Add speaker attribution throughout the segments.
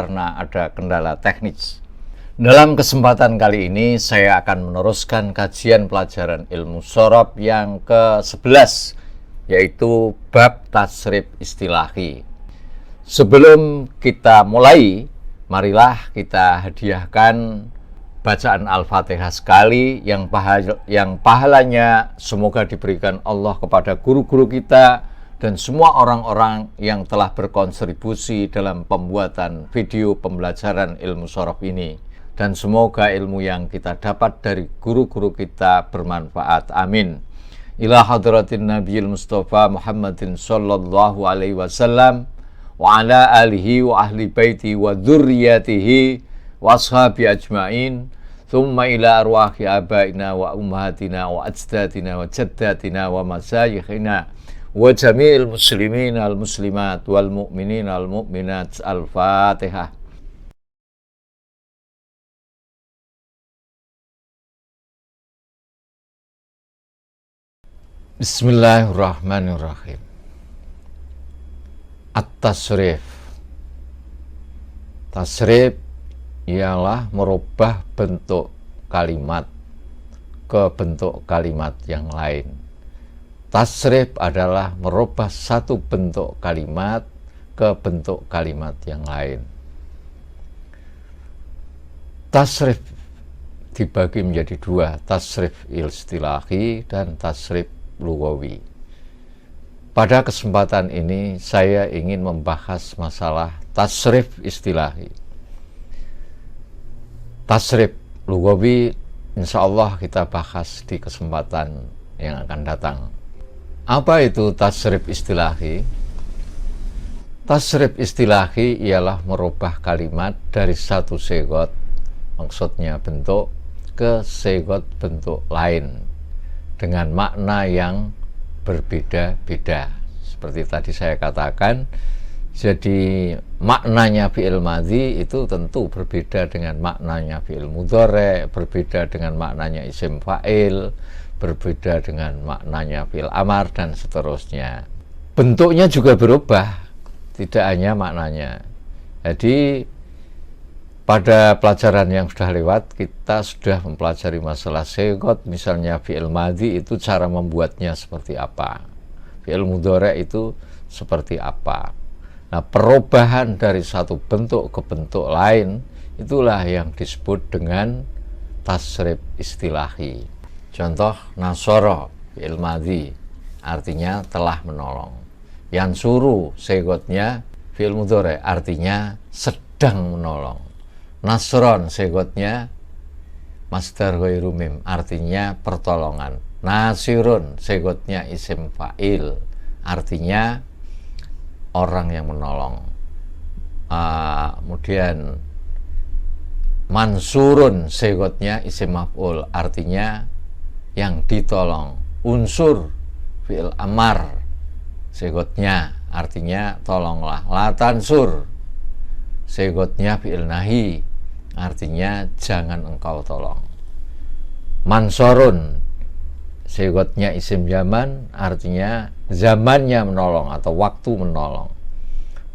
Speaker 1: karena ada kendala teknis. Dalam kesempatan kali ini saya akan meneruskan kajian pelajaran ilmu shorof yang ke-11, yaitu bab tasrif istilahi. Sebelum kita mulai, marilah kita hadiahkan bacaan Al-Fatihah sekali yang pahalanya semoga diberikan Allah kepada guru-guru kita dan semua orang-orang yang telah berkontribusi dalam pembuatan video pembelajaran ilmu shorof ini. Dan semoga ilmu yang kita dapat dari guru-guru kita bermanfaat. Amin. Ila hadratin Nabiyil Mustafa Muhammadin sallallahu alaihi wasallam wa ala alihi wa ahli baiti wa dzurriyyatihi wa ashabi ajma'in. Thumma ila arwahi abaina wa ummahatina wa ajdadina wa jaddatina wa masyayikhina wa jami'il muslimin al muslimat wal mu'minin al mu'minat. Al-Fatihah. Bismillahirrahmanirrahim. At-tasrif. Tasrif ialah merubah bentuk kalimat ke bentuk kalimat yang lain. Tasrif adalah merubah satu bentuk kalimat ke bentuk kalimat yang lain. Tasrif dibagi menjadi dua, tasrif istilahi dan tasrif lugawi. Pada kesempatan ini saya ingin membahas masalah tasrif istilahi. Tasrif lugawi insya Allah kita bahas di kesempatan yang akan datang. Apa itu tasrif istilahi? Tasrif istilahi ialah merubah kalimat dari satu segot, maksudnya bentuk, ke segot bentuk lain dengan makna yang berbeda-beda. Seperti tadi saya katakan, jadi maknanya fi'il madhi itu tentu berbeda dengan maknanya fi'il mudhari', berbeda dengan maknanya isim fa'il, berbeda dengan maknanya fi'il amar, dan seterusnya. Bentuknya juga berubah, tidak hanya maknanya. Jadi pada pelajaran yang sudah lewat, kita sudah mempelajari masalah segot, misalnya fi'il madhi itu cara membuatnya seperti apa, fi'il mudhari' itu seperti apa. Nah, perubahan dari satu bentuk ke bentuk lain, itulah yang disebut dengan tasrif istilahi. Contoh, nasara fi'il madhi, artinya telah menolong. Yansuru segotnya fi'il mudhari', artinya sedang menolong. Nasron segotnya masdar ghairu mim, artinya pertolongan. Nasirun segotnya isim fa'il, artinya orang yang menolong. Kemudian mansurun segotnya isim maf'ul, artinya yang ditolong. Unsur fi'il amar segotnya, artinya tolonglah. Latansur segotnya fi'il nahi, artinya jangan engkau tolong. Mansorun segotnya isim zaman, artinya zamannya menolong atau waktu menolong.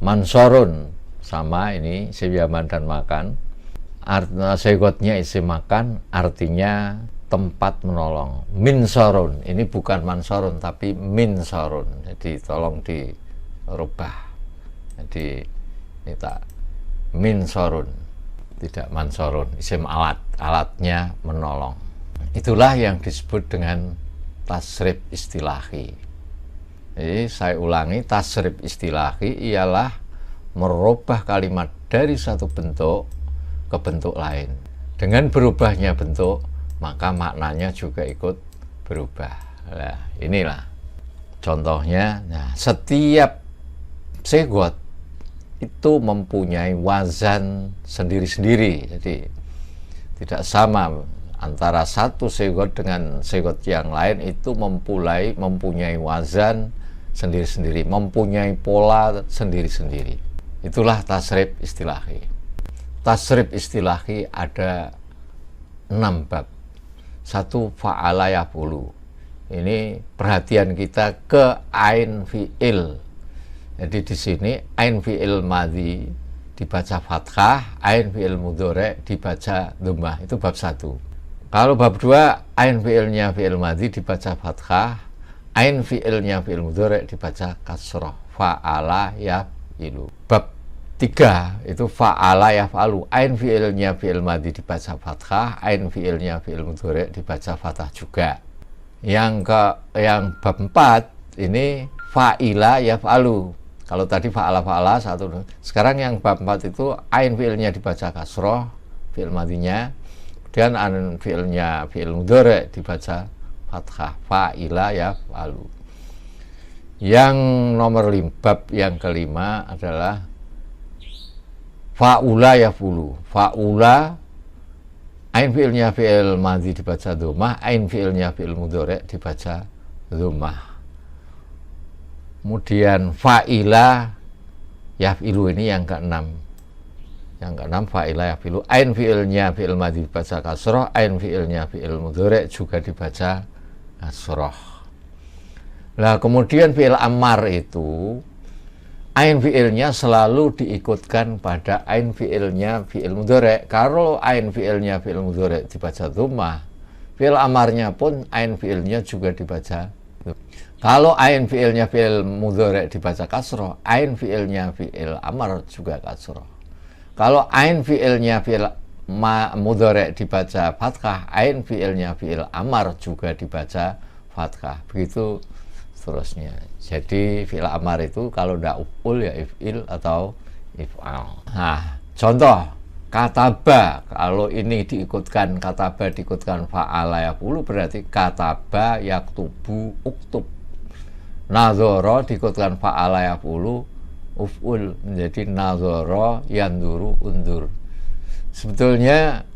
Speaker 1: Mansorun sama ini isim zaman dan makan, segotnya isim makan, artinya tempat menolong. Minsorun, ini bukan mansorun tapi minsorun, jadi tolong dirubah, jadi kita minsorun, tidak mansorun, isim alat, alatnya menolong. Itulah yang disebut dengan tasrif istilahi. Jadi saya ulangi, tasrif istilahi ialah merubah kalimat dari satu bentuk ke bentuk lain. Dengan berubahnya bentuk, maka maknanya juga ikut berubah. Nah, inilah contohnya. Nah, setiap segot itu mempunyai wazan sendiri-sendiri, jadi tidak sama antara satu segot dengan segot yang lain. Itu mempunyai wazan sendiri-sendiri, mempunyai pola sendiri-sendiri. Itulah tasrif istilahi. Tasrif istilahi ada 6 bab. 1, fa'ala yaf'ulu. Ini perhatian kita ke ain fi'il. Jadi di sini ain fi'il madhi dibaca fathah, ain fi'il mudhari dibaca dhammah. Itu bab 1. Kalau bab 2, ain fi'ilnya fi'il madhi dibaca fathah, ain fi'ilnya fi'il mudhari dibaca kasrah. Fa'ala yaf'ilu. Bab 3 itu fa'ala yaf'alu. Ain fi'ilnya fi'il madhi dibaca fathah, ain fi'ilnya fi'il mudhari dibaca fathah juga. Yang bab 4 ini fa'ila yaf'alu. Kalau tadi fa'ala satu. Sekarang yang bab 4 itu ain fi'ilnya dibaca kasrah, fi'il madhinya. Kemudian ain fi'ilnya fi'il mudhari dibaca fathah, fa'ila yaf'alu. Yang nomor 5, bab yang kelima adalah fa'ula yaf'ulu. Fa'ula, ain fi'ilnya fi'il madhi dibaca dhammah, ain fi'ilnya fi'il mudhari dibaca dhammah. Kemudian fa'ila yaf'ilu, ini yang ke-6. Yang ke-6 fa'ila yaf'ilu. Ain fi'ilnya fi'il madhi dibaca kasrah, ain fi'ilnya fi'il mudhari juga dibaca kasrah. Nah, kemudian fi'il amar itu ain fi'ilnya selalu diikutkan pada ain fi'ilnya fi'il mudhari. Kalau ain fi'ilnya fi'il mudhari dibaca dhammah, fi'il amarnya pun ain fi'ilnya juga dibaca. Kalau ain fi'ilnya fi'il mudhari dibaca kasrah, ain fi'ilnya fi'il amar juga kasrah. Kalau ain fi'ilnya fi'il mudhari dibaca fathah, ain fi'ilnya fi'il amar juga dibaca fathah. Begitu seterusnya. Jadi fi'il amar itu kalau tidak uf'ul ya if'il atau if'al. Nah, contoh kataba, kalau ini diikutkan kataba diikutkan fa'ala yaf'ulu, berarti kataba yaktubu uktub. Nadhara diikutkan fa'ala yaf'ulu uf'ul, menjadi nadhara yanduru undur. Sebetulnya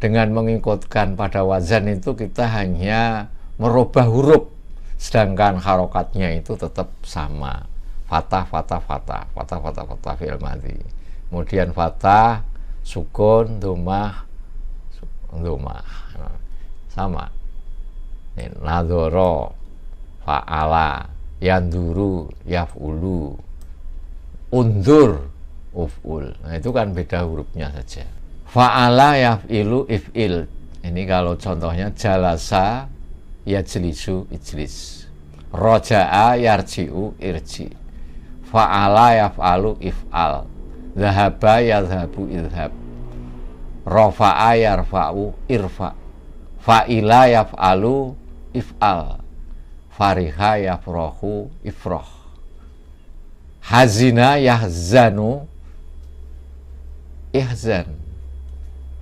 Speaker 1: dengan mengikutkan pada wazan itu kita hanya merubah huruf, sedangkan harokatnya itu tetap sama. Fatah fi'il madhi. Kemudian fatah, sukun, dhammah, sama. Nadhara, fa'ala, yanduru, yaf'ulu, undur, uf'ul. Nah, itu kan beda hurufnya saja. Fa'ala yaf'ilu if'il. Ini kalau contohnya jalasa yajlisu ijlis. Roja'a yarji'u irji. Fa'ala yaf'alu if'al. Dhahaba yadhabu idhab. Rafa'a yarfa'u irfa. Fa'ila yaf'alu if'al. Fariha yafrahu ifrah. Hazina yahzanu ihzan.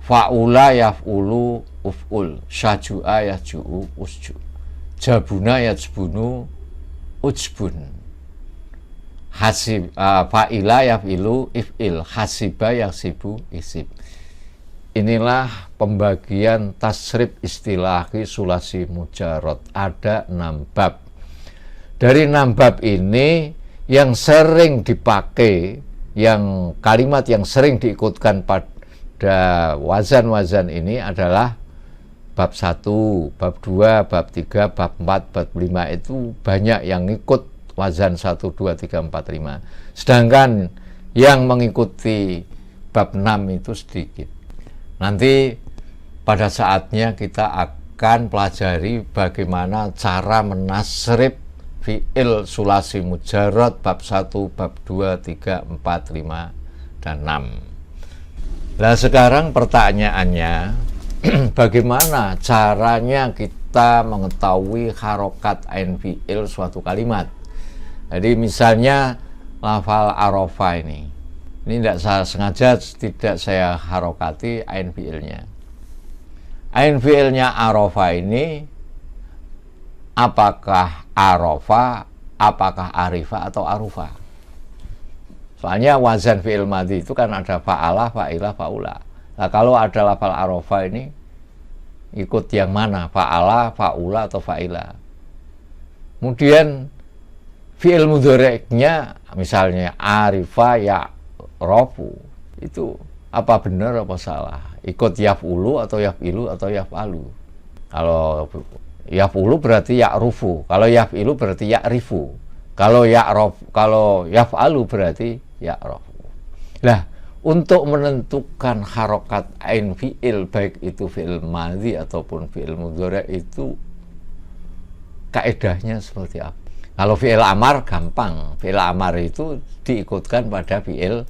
Speaker 1: Fa'ula yaf'ulu uf'ul. Syaju'a yahju'u usju. Jabuna yajbunu ujbun. Fa'ila yaf'ilu if'il. Hasiba yahsibu isib. Inilah pembagian tasrif istilahi sulasi mujarad. Ada 6 bab. Dari 6 bab ini yang sering dipakai, yang kalimat yang sering diikutkan pada wazan-wazan ini adalah bab 1, bab 2, bab 3, bab 4, bab 5 itu banyak yang ikut wazan 1, 2, 3, 4, 5. Sedangkan yang mengikuti bab 6 itu sedikit. Nanti pada saatnya kita akan pelajari bagaimana cara menasrif fi'il sulasi mujarad bab 1, bab 2, 3, 4, 5, dan 6. Nah, sekarang pertanyaannya, bagaimana caranya kita mengetahui harokat ain fi'il suatu kalimat? Jadi misalnya lafal arafa ini tidak saya sengaja tidak saya harokati ain fi'ilnya. Ain fi'ilnya arafa ini apakah arafa, apakah arifa atau arufa? Soalnya wazan fi'il madhi itu kan ada fa'ala, fa'ila, fa'ula. Nah, kalau ada lafal arafa ini ikut yang mana? Fa'ala, fa'ula, atau fa'ila? Kemudian fi'il mudhari'nya misalnya arifa ya rofu, itu apa benar apa salah? Ikut yaf'ulu atau yaf'ilu atau yaf'alu? Kalau yaf'ulu berarti ya'rufu, kalau yaf'ilu berarti ya'rifu, kalau yaf'alu berarti ya'rafu. Nah, untuk menentukan harokat ain fi'il, baik itu fi'il madhi ataupun fi'il mudhari, itu kaedahnya seperti apa? Kalau fi'il amar gampang, fi'il amar itu diikutkan pada fi'il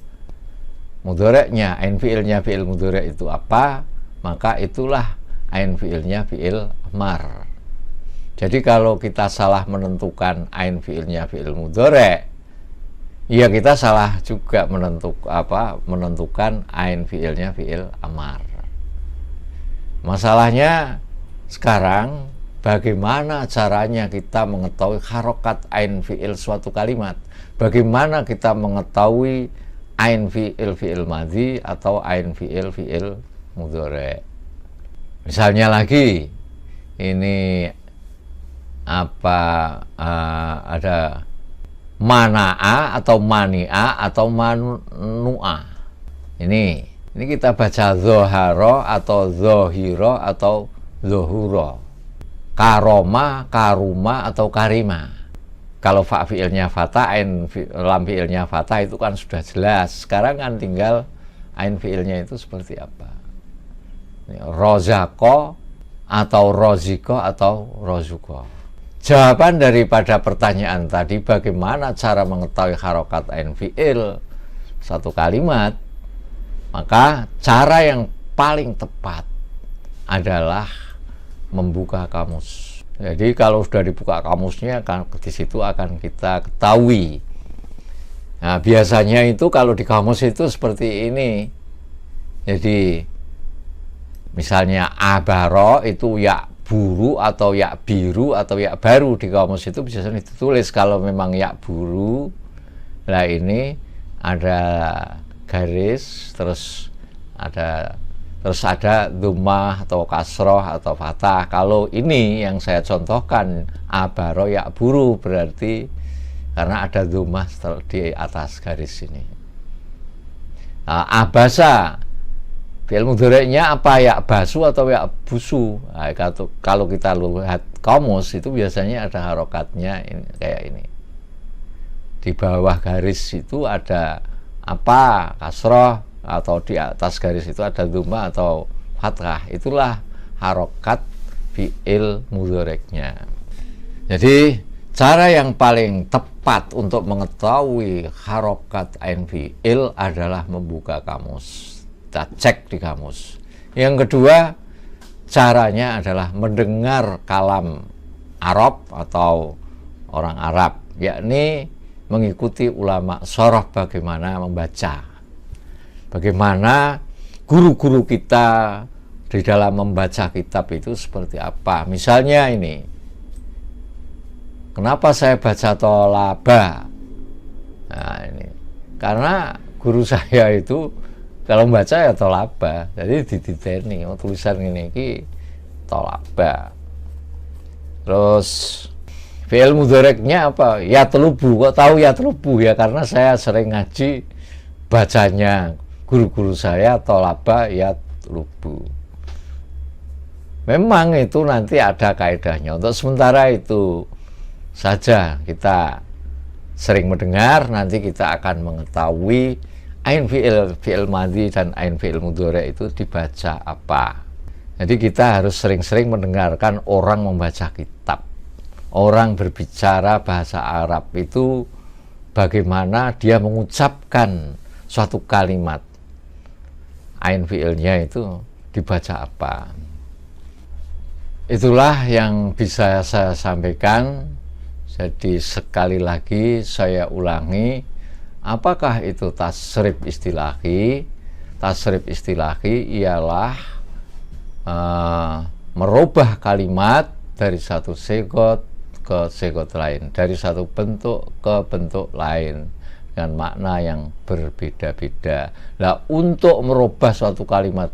Speaker 1: mudhari'nya. Ain fi'ilnya fi'il mudhari' itu apa, maka itulah ain fi'ilnya fi'il amar. Jadi kalau kita salah menentukan ain fi'ilnya fi'il mudhari', ya kita salah juga menentukan ain fi'ilnya fi'il amar. Masalahnya sekarang bagaimana caranya kita mengetahui harokat ain fi'il suatu kalimat? Bagaimana kita mengetahui ain fi'il madhi atau ain fi'il mudhari'? Misalnya lagi ini ada mana'a atau mani'a atau manu'a. Ini kita baca zoharo atau zohiro atau zohuro, karoma, karuma atau karima. Kalau fa fi'ilnya fata, ain lam fi'ilnya fata itu kan sudah jelas. Sekarang kan tinggal ain fi'ilnya itu seperti apa. Ini, rozako atau roziko atau rozuko. Jawaban daripada pertanyaan tadi, bagaimana cara mengetahui harokat ain fi'il satu kalimat, maka cara yang paling tepat adalah membuka kamus. Jadi kalau sudah dibuka kamusnya, kan di situ akan kita ketahui. Nah, biasanya itu kalau di kamus itu seperti ini. Jadi misalnya abaro itu ya buru atau ya biru atau ya baru, di kamus itu bisa ditulis kalau memang ya buru. Nah ini ada garis, terus ada dhammah atau kasroh atau fathah. Kalau ini yang saya contohkan abaro ya buru, berarti karena ada dhammah di atas garis ini. Nah, abasa fi'il mudhari'nya apa, ya basu atau ya busu. Nah, kalau kita lihat kamus itu biasanya ada harokatnya ini, kayak ini. Di bawah garis itu ada apa, kasroh, atau di atas garis itu ada dhammah atau fathah. Itulah harokat fi'il mudhari'nya. Jadi cara yang paling tepat untuk mengetahui harokat ain fi'il adalah membuka kamus. Kita cek di kamus. Yang kedua, caranya adalah mendengar kalam Arab atau orang Arab, yakni mengikuti ulama shoroh bagaimana membaca, bagaimana guru-guru kita di dalam membaca kitab itu seperti apa. Misalnya ini, kenapa saya baca tolaba? Nah ini karena guru saya itu kalau membaca ya tolaba, jadi dititeni tulisan ini ki tolaba. Terus fi'il mudhari'nya apa? Ya telubu. Kok tahu ya telubu? Ya karena saya sering ngaji, bacanya guru-guru saya tolaba ya telubu. Memang itu nanti ada kaidahnya. Untuk sementara itu saja kita sering mendengar, nanti kita akan mengetahui ain fi'il madhi dan ain fi'il mudhari' itu dibaca apa. Jadi kita harus sering-sering mendengarkan orang membaca kitab, orang berbicara bahasa Arab itu bagaimana dia mengucapkan suatu kalimat, ain fi'ilnya itu dibaca apa. Itulah yang bisa saya sampaikan. Jadi sekali lagi saya ulangi, apakah itu tasrif istilahi? Tasrif istilahi ialah merubah kalimat dari satu segot ke segot lain, dari satu bentuk ke bentuk lain dengan makna yang berbeda-beda. Nah, untuk merubah suatu kalimat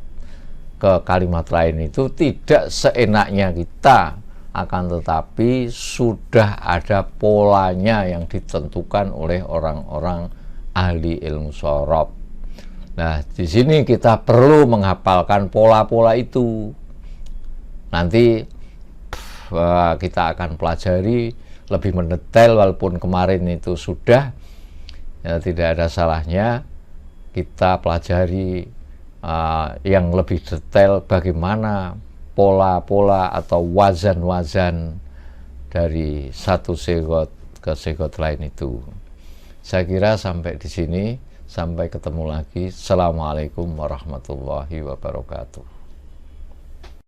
Speaker 1: ke kalimat lain itu tidak seenaknya kita, akan tetapi sudah ada polanya yang ditentukan oleh orang-orang ahli ilmu shoroh. Nah, di sini kita perlu menghafalkan pola-pola itu. Nanti kita akan pelajari lebih mendetail, walaupun kemarin itu sudah, ya, tidak ada salahnya kita pelajari yang lebih detail bagaimana pola-pola atau wazan-wazan dari satu segot ke segot lain itu. Saya kira sampai di sini, sampai ketemu lagi. Assalamualaikum warahmatullahi wabarakatuh.